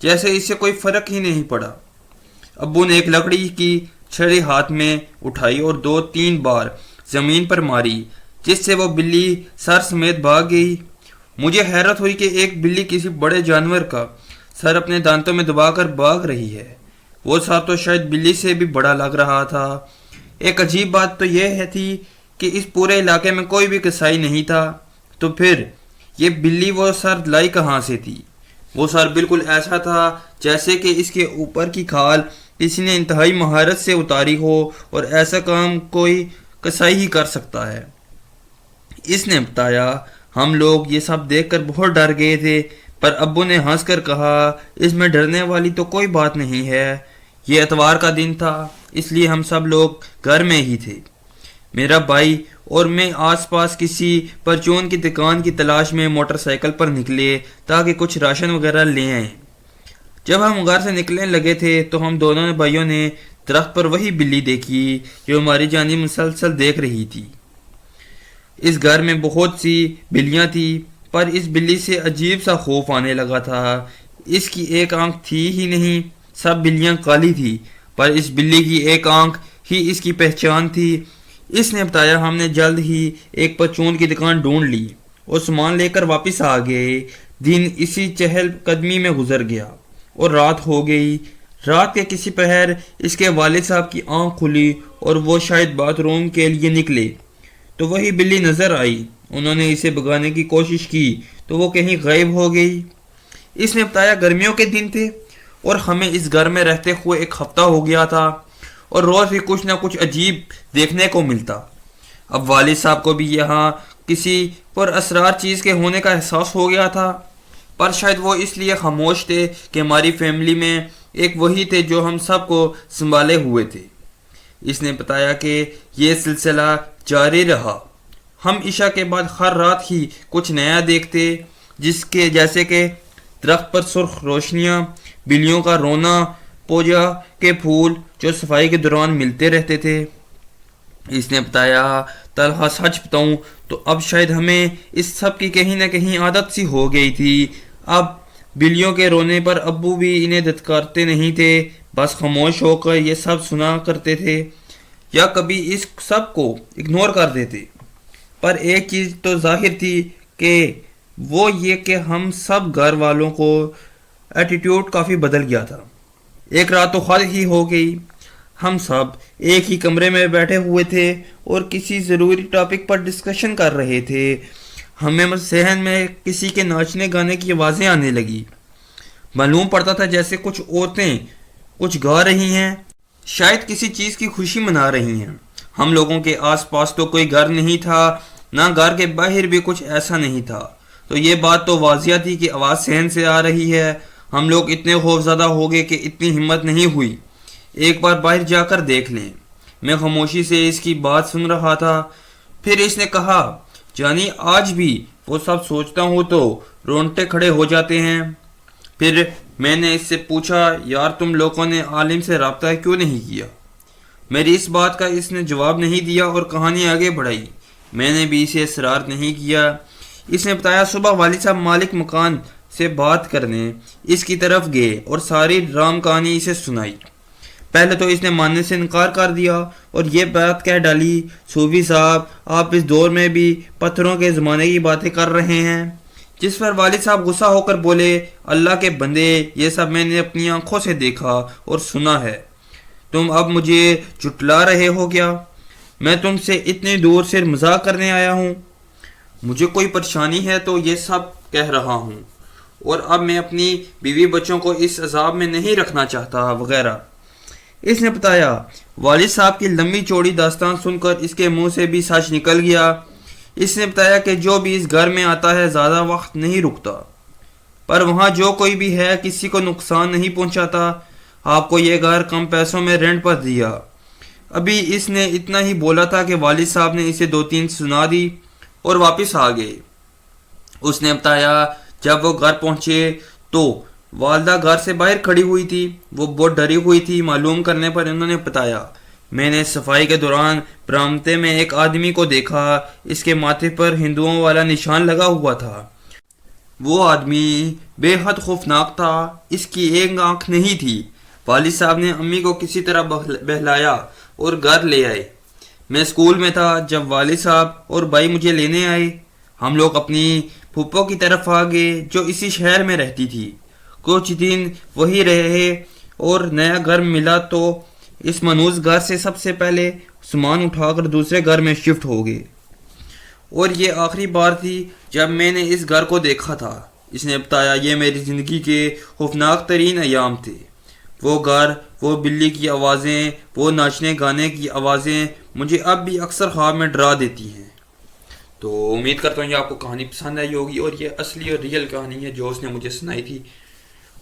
جیسے اس سے کوئی فرق ہی نہیں پڑا۔ ابو نے ایک لکڑی کی چھڑی ہاتھ میں اٹھائی اور 2-3 بار زمین پر ماری، جس سے وہ بلی سر سمیت بھاگ گئی۔ مجھے حیرت ہوئی کہ ایک بلی کسی بڑے جانور کا سر اپنے دانتوں میں دبا کر بھاگ رہی ہے۔ وہ سانپ تو شاید بلی سے بھی بڑا لگ رہا تھا۔ ایک عجیب بات تو یہ تھی کہ اس پورے علاقے میں کوئی بھی قصائی نہیں تھا، تو پھر یہ بلی وہ سر لائی کہاں سے تھی؟ وہ سر بالکل ایسا تھا جیسے کہ اس کے اوپر کی کھال کسی نے انتہائی مہارت سے اتاری ہو، اور ایسا کام کوئی قصائی ہی کر سکتا ہے۔ اس نے بتایا ہم لوگ یہ سب دیکھ کر بہت ڈر گئے تھے، پر ابو نے ہنس کر کہا اس میں ڈرنے والی تو کوئی بات نہیں ہے، یہ اتوار کا دن تھا اس لیے ہم سب لوگ گھر میں ہی تھے۔ میرا بھائی اور میں آس پاس کسی پرچون کی دکان کی تلاش میں موٹر سائیکل پر نکلے تاکہ کچھ راشن وغیرہ لے آئیں۔ جب ہم گھر سے نکلنے لگے تھے تو ہم دونوں بھائیوں نے درخت پر وہی بلی دیکھی جو ہماری جانب مسلسل دیکھ رہی تھی۔ اس گھر میں بہت سی بلیاں تھیں، پر اس بلی سے عجیب سا خوف آنے لگا تھا۔ اس کی ایک آنکھ تھی ہی نہیں، سب بلیاں کالی تھی، پر اس بلی کی ایک آنکھ ہی اس کی پہچان تھی۔ اس نے بتایا ہم نے جلد ہی ایک پرچون کی دکان ڈھونڈ لی اور سامان لے کر واپس آ گئے۔ دن اسی چہل قدمی میں گزر گیا اور رات ہو گئی۔ رات کے کسی پہر اس کے والد صاحب کی آنکھ کھلی اور وہ شاید باتھ روم کے لیے نکلے تو وہی بلی نظر آئی۔ انہوں نے اسے بھگانے کی کوشش کی تو وہ کہیں غائب ہو گئی۔ اس نے بتایا گرمیوں کے دن تھے اور ہمیں اس گھر میں رہتے ہوئے ایک ہفتہ ہو گیا تھا اور روز ہی کچھ نہ کچھ عجیب دیکھنے کو ملتا۔ اب والد صاحب کو بھی یہاں کسی پر اسرار چیز کے ہونے کا احساس ہو گیا تھا، پر شاید وہ اس لیے خاموش تھے کہ ہماری فیملی میں ایک وہی تھے جو ہم سب کو سنبھالے ہوئے تھے۔ اس نے بتایا کہ یہ سلسلہ جاری رہا۔ ہم عشاء کے بعد ہر رات ہی کچھ نیا دیکھتے، جیسے کہ درخت پر سرخ روشنیاں، بلیوں کا رونا، پوجا کے پھول جو صفائی کے دوران ملتے رہتے تھے۔ اس نے بتایا طلحہ سچ بتاؤں تو اب شاید ہمیں اس سب کی کہیں نہ کہیں عادت سی ہو گئی تھی۔ اب بلیوں کے رونے پر ابو بھی انہیں دھتکارتے نہیں تھے، بس خاموش ہو کر یہ سب سنا کرتے تھے یا کبھی اس سب کو اگنور کر دیتے۔ پر ایک چیز تو ظاہر تھی کہ وہ یہ کہ ہم سب گھر والوں کو ایٹیٹیوڈ کافی بدل گیا تھا۔ ایک رات تو خود ہی ہو گئی، ہم سب ایک ہی کمرے میں بیٹھے ہوئے تھے اور کسی ضروری ٹاپک پر ڈسکشن کر رہے تھے۔ ہمیں ذہن میں کسی کے ناچنے گانے کی آوازیں آنے لگی۔ معلوم پڑتا تھا جیسے کچھ عورتیں کچھ گا رہی ہیں، شاید کسی چیز کی خوشی منا رہی ہیں۔ ہم لوگوں کے آس پاس تو کوئی گھر نہیں تھا، نہ گھر کے باہر بھی کچھ ایسا نہیں تھا، تو یہ بات تو واضح تھی کہ آواز صحن سے آ رہی ہے۔ ہم لوگ اتنے خوف زدہ ہو گئے کہ اتنی ہمت نہیں ہوئی ایک بار باہر جا کر دیکھ لیں۔ میں خاموشی سے اس کی بات سن رہا تھا۔ پھر اس نے کہا جانی آج بھی وہ سب سوچتا ہوں تو رونگٹے کھڑے ہو جاتے ہیں۔ پھر میں نے اس سے پوچھا یار تم لوگوں نے عالم سے رابطہ کیوں نہیں کیا؟ میری اس بات کا اس نے جواب نہیں دیا اور کہانی آگے بڑھائی۔ میں نے بھی اسے اصرار نہیں کیا۔ اس نے بتایا صبح والد صاحب مالک مکان سے بات کرنے اس کی طرف گئے اور ساری رام کہانی اسے سنائی۔ پہلے تو اس نے ماننے سے انکار کر دیا اور یہ بات کہہ ڈالی صوفی صاحب آپ اس دور میں بھی پتھروں کے زمانے کی باتیں کر رہے ہیں، جس پر والد صاحب غصہ ہو کر بولے اللہ کے بندے یہ سب میں نے اپنی آنکھوں سے دیکھا اور سنا ہے، تم اب مجھے جھٹلا رہے ہو کیا؟ میں تم سے اتنی دور سے مذاق کرنے آیا ہوں، مجھے کوئی پریشانی ہے تو یہ سب کہہ رہا ہوں، اور اب میں اپنی بیوی بچوں کو اس عذاب میں نہیں رکھنا چاہتا وغیرہ۔ اس نے بتایا والد صاحب کی لمبی چوڑی داستان سن کر اس کے منہ سے بھی سچ نکل گیا۔ اس نے بتایا کہ جو بھی اس گھر میں آتا ہے زیادہ وقت نہیں رکتا، پر وہاں جو کوئی بھی ہے کسی کو نقصان نہیں پہنچاتا۔ آپ کو یہ گھر کم پیسوں میں رینٹ پر دیا۔ ابھی اس نے اتنا ہی بولا تھا کہ والد صاحب نے اسے 2-3 سنا دی اور واپس آ گئے۔ اس نے بتایا جب وہ گھر پہنچے تو والدہ گھر سے باہر کھڑی ہوئی تھی، وہ بہت ڈری ہوئی تھی۔ معلوم کرنے پر انہوں نے بتایا میں نے صفائی کے دوران برآمدے میں ایک آدمی کو دیکھا، اس کے ماتھے پر ہندوؤں والا نشان لگا ہوا تھا۔ وہ آدمی بے حد خوفناک تھا، اس کی ایک آنکھ نہیں تھی۔ والد صاحب نے امی کو کسی طرح بہلایا اور گھر لے آئے۔ میں اسکول میں تھا جب والد صاحب اور بھائی مجھے لینے آئے۔ ہم لوگ اپنی پھپھو کی طرف آ گئے جو اسی شہر میں رہتی تھی۔ کچھ دن وہی رہے اور نیا گھر ملا تو اس منحوس گھر سے سب سے پہلے سامان اٹھا کر دوسرے گھر میں شفٹ ہو گئے، اور یہ آخری بار تھی جب میں نے اس گھر کو دیکھا تھا۔ اس نے بتایا یہ میری زندگی کے خوفناک ترین ایام تھے۔ وہ گھر، وہ بلی کی آوازیں، وہ ناچنے گانے کی آوازیں مجھے اب بھی اکثر خواب میں ڈرا دیتی ہیں۔ تو امید کرتا ہوں یہ آپ کو کہانی پسند آئی ہوگی، اور یہ اصلی اور ریئل کہانی ہے جو اس نے مجھے سنائی تھی۔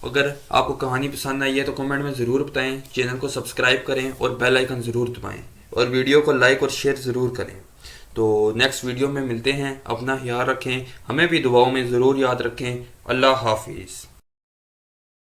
اگر آپ کو کہانی پسند آئی ہے تو کمنٹ میں ضرور بتائیں، چینل کو سبسکرائب کریں اور بیل آئیکن ضرور دبائیں، اور ویڈیو کو لائک اور شیئر ضرور کریں۔ تو نیکسٹ ویڈیو میں ملتے ہیں، اپنا خیال رکھیں، ہمیں بھی دعاؤں میں ضرور یاد رکھیں۔ اللہ حافظ۔